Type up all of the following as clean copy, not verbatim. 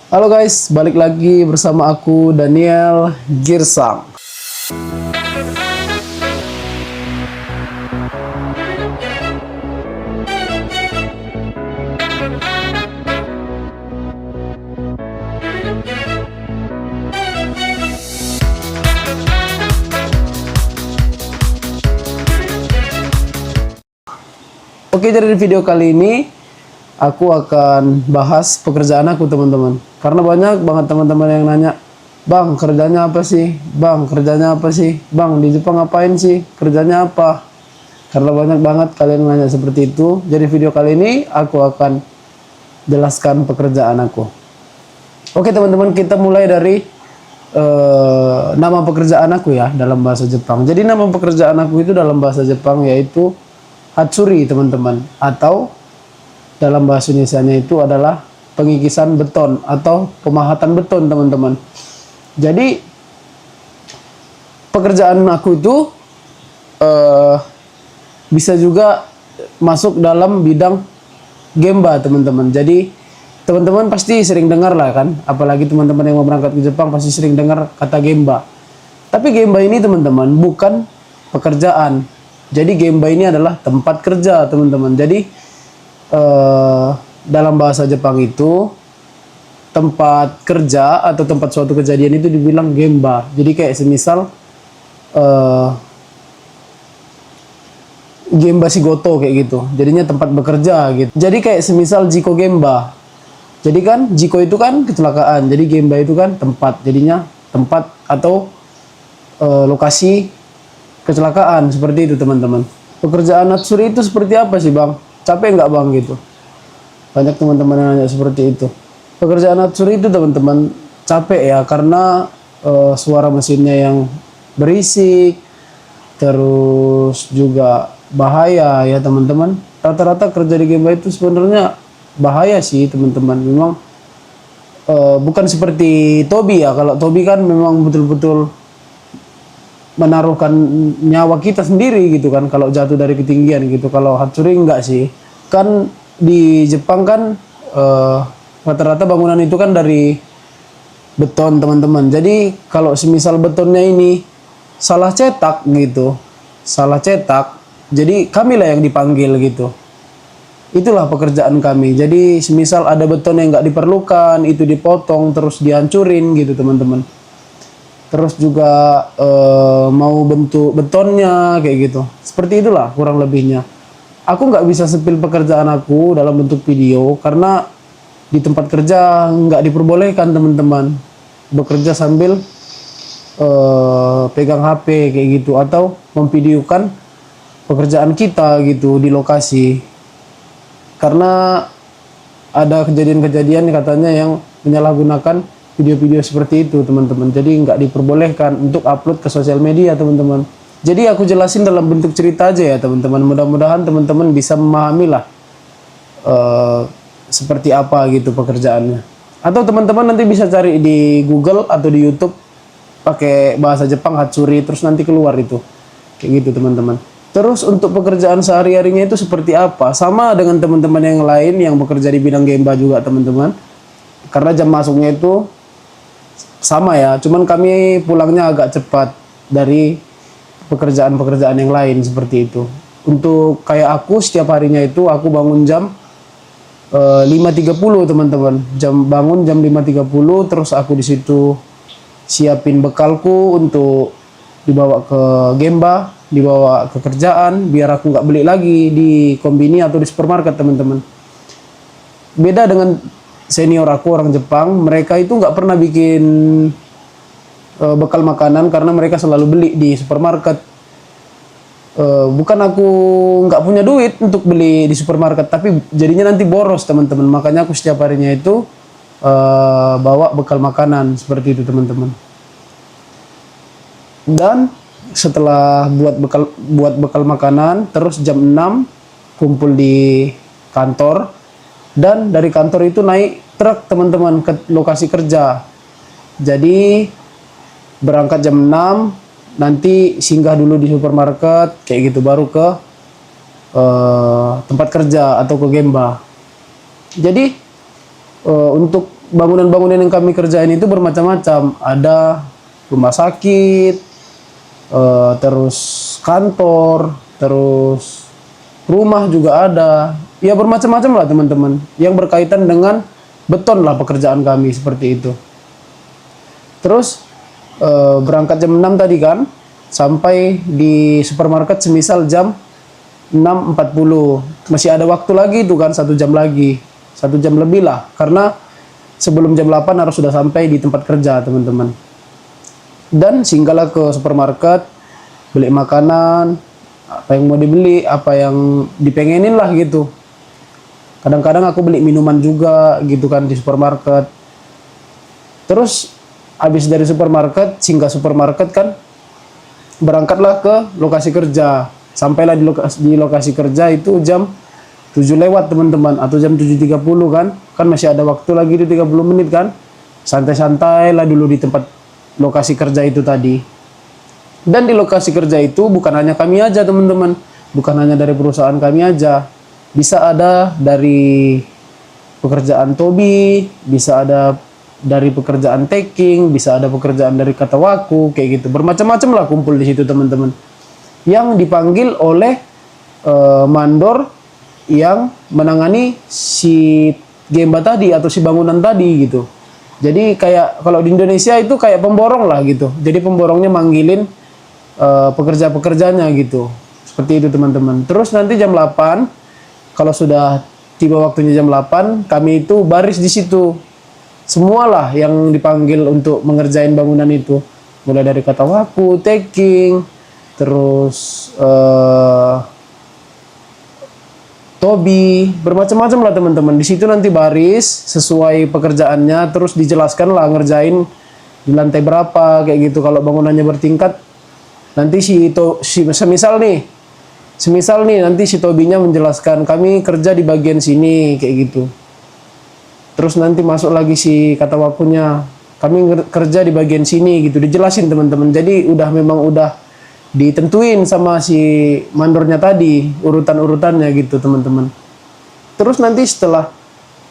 Halo guys, balik lagi bersama aku Daniel Girsang. Oke, jadi di video kali ini aku akan bahas pekerjaan aku, teman-teman. Karena banyak banget teman-teman yang nanya, "Bang, kerjanya apa sih? Bang, kerjanya apa sih? Bang, di Jepang ngapain sih? Kerjanya apa?" Karena banyak banget kalian nanya seperti itu. Jadi video kali ini aku akan jelaskan pekerjaan aku. Oke, teman-teman, kita mulai dari nama pekerjaan aku ya dalam bahasa Jepang. Jadi nama pekerjaan aku itu dalam bahasa Jepang yaitu Hatsuri, teman-teman, atau dalam bahasa Indonesianya itu adalah pengikisan beton atau pemahatan beton, teman-teman. Jadi pekerjaan aku itu bisa juga masuk dalam bidang gemba, teman-teman. Jadi teman-teman pasti sering dengar lah kan, apalagi teman-teman yang mau berangkat ke Jepang pasti sering dengar kata gemba. Tapi gemba ini, teman-teman, bukan pekerjaan. Jadi gemba ini adalah tempat kerja, teman-teman. Jadi dalam bahasa Jepang itu tempat kerja atau tempat suatu kejadian itu dibilang gemba. Jadi kayak semisal gemba shigoto kayak gitu. Jadinya tempat bekerja gitu. Jadi kayak semisal jiko gemba. Jadi kan jiko itu kan kecelakaan. Jadi gemba itu kan tempat. Jadinya tempat atau lokasi kecelakaan, seperti itu, teman-teman. Pekerjaan Hatsuri itu seperti apa sih, Bang? Capek nggak, Bang, gitu? Banyak teman-teman yang nanya seperti itu. Pekerjaan Hatsuri itu, teman-teman, capek ya karena suara mesinnya yang berisik, terus juga bahaya ya, teman-teman. Rata-rata kerja di gemba itu sebenarnya bahaya sih, teman-teman. Memang bukan seperti Tobi ya. Kalau Tobi kan memang betul-betul menaruhkan nyawa kita sendiri gitu kan kalau jatuh dari ketinggian gitu. Kalau Hatsuri enggak sih. Kan di Jepang kan rata-rata bangunan itu kan dari beton, teman-teman. Jadi kalau semisal betonnya ini salah cetak gitu, salah cetak, jadi kamilah yang dipanggil gitu. Itulah pekerjaan kami. Jadi semisal ada beton yang nggak diperlukan, itu dipotong terus dihancurin gitu, teman-teman. Terus juga mau bentuk betonnya kayak gitu. Seperti itulah kurang lebihnya. Aku nggak bisa sepil pekerjaan aku dalam bentuk video karena di tempat kerja nggak diperbolehkan, teman-teman, bekerja sambil pegang HP kayak gitu atau memvideokan pekerjaan kita gitu di lokasi. Karena ada kejadian-kejadian katanya yang menyalahgunakan video-video seperti itu, teman-teman. Jadi nggak diperbolehkan untuk upload ke sosial media, teman-teman. Jadi aku jelasin dalam bentuk cerita aja ya, teman-teman. Mudah-mudahan teman-teman bisa memahami lah seperti apa gitu pekerjaannya. Atau teman-teman nanti bisa cari di Google atau di YouTube pakai bahasa Jepang Hatsuri, terus nanti keluar itu. Kayak gitu, teman-teman. Terus untuk pekerjaan sehari-harinya itu seperti apa? Sama dengan teman-teman yang lain yang bekerja di bidang gemba juga, teman-teman. Karena jam masuknya itu sama ya, cuman kami pulangnya agak cepat dari pekerjaan-pekerjaan yang lain seperti itu. Untuk kayak aku setiap harinya itu aku bangun jam 5.30, teman-teman. Bangun jam 5.30, terus aku di situ siapin bekalku untuk dibawa ke gemba, dibawa ke kerjaan biar aku nggak beli lagi di kombini atau di supermarket, teman-teman. Beda dengan senior aku orang Jepang, mereka itu nggak pernah bikin bekal makanan karena mereka selalu beli di supermarket. Bukan aku nggak punya duit untuk beli di supermarket, tapi jadinya nanti boros, teman-teman. Makanya aku setiap harinya itu bawa bekal makanan seperti itu, teman-teman. Dan setelah buat bekal makanan, terus jam 6 kumpul di kantor. Dan dari kantor itu naik truk, teman-teman, ke lokasi kerja. Jadi berangkat jam 6, nanti singgah dulu di supermarket kayak gitu, baru ke tempat kerja atau ke gemba. Jadi untuk bangunan-bangunan yang kami kerjain itu bermacam-macam. Ada rumah sakit, terus kantor, terus rumah juga ada. Ya bermacam-macam lah teman-teman. Yang berkaitan dengan beton lah pekerjaan kami seperti itu. Terus berangkat jam 6 tadi kan, sampai di supermarket semisal jam 6.40. Masih ada waktu lagi itu kan, 1 jam lagi. 1 jam lebih lah, karena sebelum jam 8 harus sudah sampai di tempat kerja teman-teman. Dan singgahlah ke supermarket, beli makanan, apa yang mau dibeli, apa yang dipengenin lah gitu. Kadang-kadang aku beli minuman juga gitu kan di supermarket. Terus habis dari supermarket, singgah supermarket kan, berangkatlah ke lokasi kerja. Sampailah di lokasi kerja itu jam 7 lewat teman-teman, atau jam 7.30 kan. Kan masih ada waktu lagi di 30 menit kan. Santai-santai lah dulu di tempat lokasi kerja itu tadi. Dan di lokasi kerja itu bukan hanya kami aja teman-teman. Bukan hanya dari perusahaan kami aja. Bisa ada dari pekerjaan Tobi, bisa ada dari pekerjaan taking, bisa ada pekerjaan dari Katawaku, kayak gitu. Bermacam-macam lah kumpul di situ teman-teman. Yang dipanggil oleh mandor yang menangani si gemba tadi atau si bangunan tadi gitu. Jadi kayak kalau di Indonesia itu kayak pemborong lah gitu. Jadi pemborongnya manggilin pekerja-pekerjanya gitu. Seperti itu teman-teman. Terus nanti jam 8, kalau sudah tiba waktunya jam 8, kami itu baris di situ. Semualah yang dipanggil untuk mengerjain bangunan itu. Mulai dari Katawaku, taking, terus Tobi, bermacam-macam lah teman-teman. Di situ nanti baris sesuai pekerjaannya, terus dijelaskan lah ngerjain di lantai berapa kayak gitu. Kalau bangunannya bertingkat, nanti semisal nih nanti si Tobinya menjelaskan kami kerja di bagian sini kayak gitu. Terus nanti masuk lagi si Katawakunya, kami kerja di bagian sini gitu, dijelasin teman-teman. Jadi memang udah ditentuin sama si mandornya tadi urutan-urutannya gitu teman-teman. Terus nanti setelah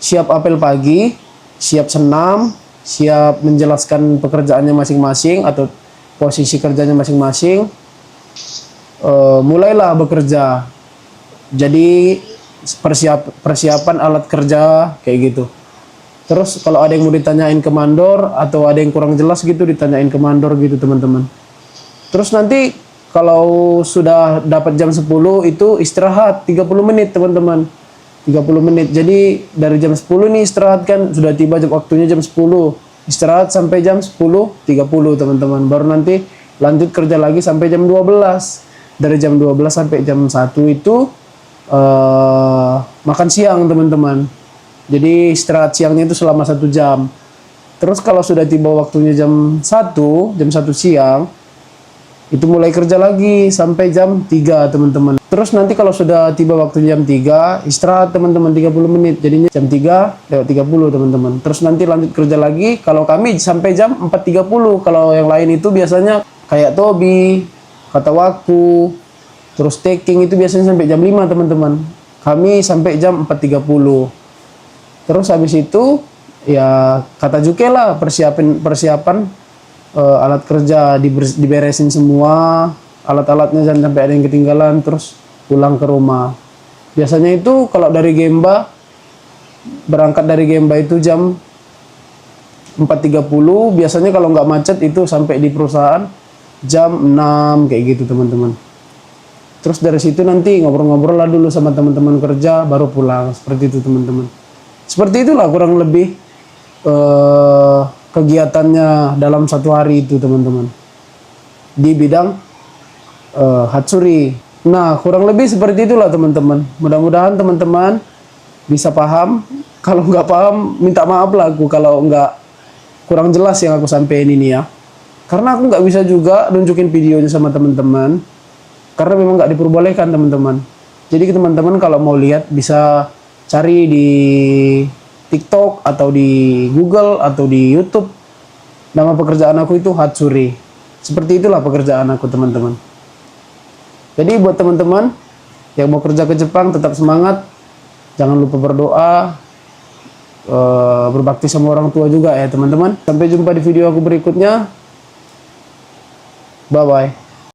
siap apel pagi, siap senam, siap menjelaskan pekerjaannya masing-masing atau posisi kerjanya masing-masing, mulailah bekerja. Jadi persiapan alat kerja kayak gitu. Terus kalau ada yang mau ditanyain ke mandor atau ada yang kurang jelas gitu, ditanyain ke mandor gitu teman-teman. Terus nanti kalau sudah dapat jam 10 itu istirahat 30 menit teman-teman. 30 menit. Jadi dari jam 10 nih istirahat kan, sudah tiba waktunya jam 10. Istirahat sampai jam 10.30 teman-teman. Baru nanti lanjut kerja lagi sampai jam 12. Dari jam 12 sampai jam 1 itu makan siang teman-teman. Jadi istirahat siangnya itu selama 1 jam. Terus kalau sudah tiba waktunya jam 1 siang, itu mulai kerja lagi sampai jam 3 teman-teman. Terus nanti kalau sudah tiba waktunya jam 3, istirahat teman-teman 30 menit. Jadinya jam 3:30 teman-teman. Terus nanti lanjut kerja lagi. Kalau kami sampai jam 4.30. Kalau yang lain itu biasanya kayak Tobi, Katawaku, terus taking itu biasanya sampai jam 5 teman-teman. Kami sampai jam 4.30. Terus habis itu ya kata Juke lah persiapan alat kerja diberesin semua, alat-alatnya jangan sampai ada yang ketinggalan, terus pulang ke rumah. Biasanya itu kalau dari Gemba, berangkat dari Gemba itu jam 4.30, biasanya kalau nggak macet itu sampai di perusahaan jam 6 kayak gitu teman-teman. Terus dari situ nanti ngobrol-ngobrol lah dulu sama teman-teman kerja, baru pulang. Seperti itu teman-teman. Seperti itulah kurang lebih kegiatannya dalam 1 hari itu teman-teman. Di bidang Hatsuri. Nah kurang lebih seperti itulah teman-teman. Mudah-mudahan teman-teman bisa paham. Kalau nggak paham minta maaf lah aku kalau nggak kurang jelas yang aku sampaikan ini ya. Karena aku nggak bisa juga nunjukin videonya sama teman-teman. Karena memang nggak diperbolehkan teman-teman. Jadi teman-teman kalau mau lihat bisa cari di TikTok atau di Google atau di YouTube. Nama pekerjaan aku itu Hatsuri. Seperti itulah pekerjaan aku teman-teman. Jadi buat teman-teman yang mau kerja ke Jepang tetap semangat. Jangan lupa berdoa. berbakti sama orang tua juga ya teman-teman. Sampai jumpa di video aku berikutnya. Bye bye.